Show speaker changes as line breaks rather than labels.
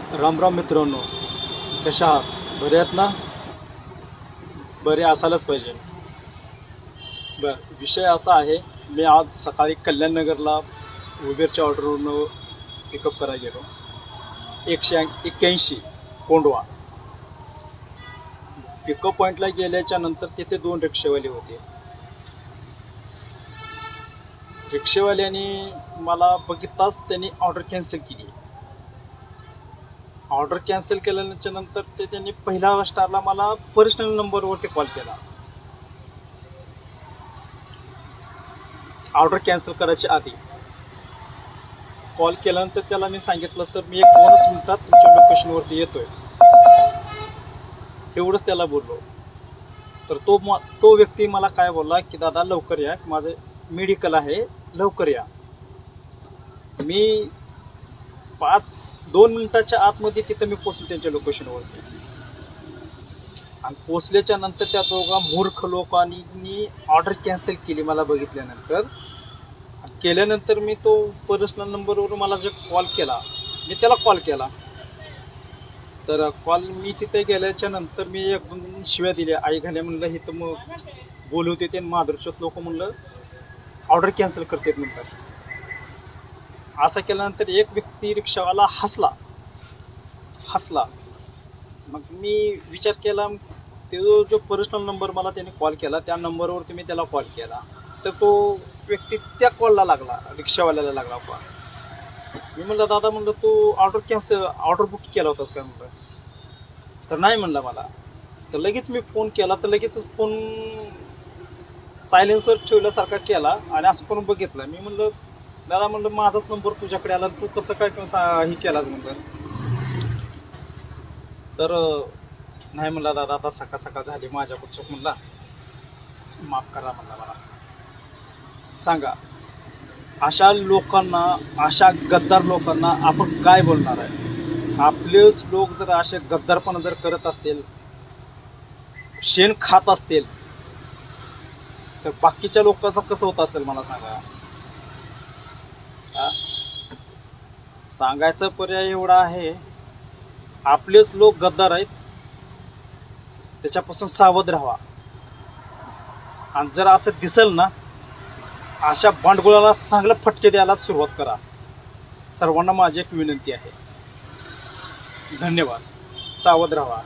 राम राम मित्रांनो, कशा आहात? बरे आहेत ना? बरे असायलाच पाहिजे. विषय असा आहे, मी आज सकाळी कल्याणनगरला उबेरच्या ऑर्डरवरून पिकअप करायला गेलो. 181 कोंडवा. पिकअप पॉईंटला गेल्याच्या नंतर तिथे 2 रिक्षेवाले होते. रिक्षेवाल्याने मला बघितताच त्यांनी ऑर्डर कॅन्सल केली. ऑर्डर कॅन्सल केल्याच्या नंतर त्यांनी पहिल्या स्टारला मला पर्सनल नंबरवरती कॉल केला. ऑर्डर कॅन्सल करायच्या आधी कॉल केल्यानंतर त्याला मी सांगितलं, सर मी 1-2 मिनिटात तुमच्या लोकेशनवरती येतोय, एवढंच त्याला बोललो. तर तो व्यक्ती मला काय बोलला की दादा लवकर या, माझं मेडिकल आहे, लवकर या. मी 2 मिनिटाच्या आतमध्ये तिथं मी पोचलो त्यांच्या लोकेशनवरती. आणि पोचल्याच्या नंतर त्या दोघा मूर्ख लोकांनी ऑर्डर कॅन्सल केली मला बघितल्यानंतर. केल्यानंतर मी तो पर्सनल नंबरवरून मला जे कॉल केला, मी त्याला कॉल केला. तर मी तिथे गेल्याच्या नंतर मी 1-2 शिव्या दिल्या. आई घाल्या म्हणलं, हे तर मग बोलवते ते माधुरचोत लोक, म्हणलं ऑर्डर कॅन्सल करतात म्हणतात. असं केल्यानंतर एक व्यक्ती रिक्षावाला हसला. मग मी विचार केला, तो जो पर्सनल नंबर मला त्याने कॉल केला त्या नंबरवरती मी त्याला कॉल केला, तर तो व्यक्ती त्या कॉलला लागला, रिक्षावाल्याला लागला कॉल. मी म्हणलं, दादा म्हणलं तू ऑर्डर बुक केला होतास का म्हणलं. तर नाही म्हणला मला. तर लगेच मी फोन केला, तर लगेचच फोन सायलेन्सवर ठेवल्यासारखा केला आणि असं पण बघितलं. मी म्हणलं, दादा म्हणलं माझाच नंबर तुझ्याकडे आला, तू कसं काय हे केलाच म्हणलं. तर नाही म्हणला, दादा आता सकाळ झाली, माझ्याकडे चूक म्हणला, माफ करा म्हणला मला. सांगा, अशा लोकांना, अशा गद्दार लोकांना आपण काय बोलणार आहे? आपलेच लोक जर असे गद्दारपणा जर करत असतील, शेण खात असतील, तर बाकीच्या लोकांचं कसं होत असेल मला सांगा. सांगायचा पर्याय एवढा आहे, आपलेच लोक गद्दार आहेत, त्याच्यापासून सावध राहा. आणि जर असं दिसेल ना, अशा भांडगुळाला चांगलं फटके द्यायला सुरुवात करा. सर्वांना माझी एक विनंती आहे. धन्यवाद. सावध राहा.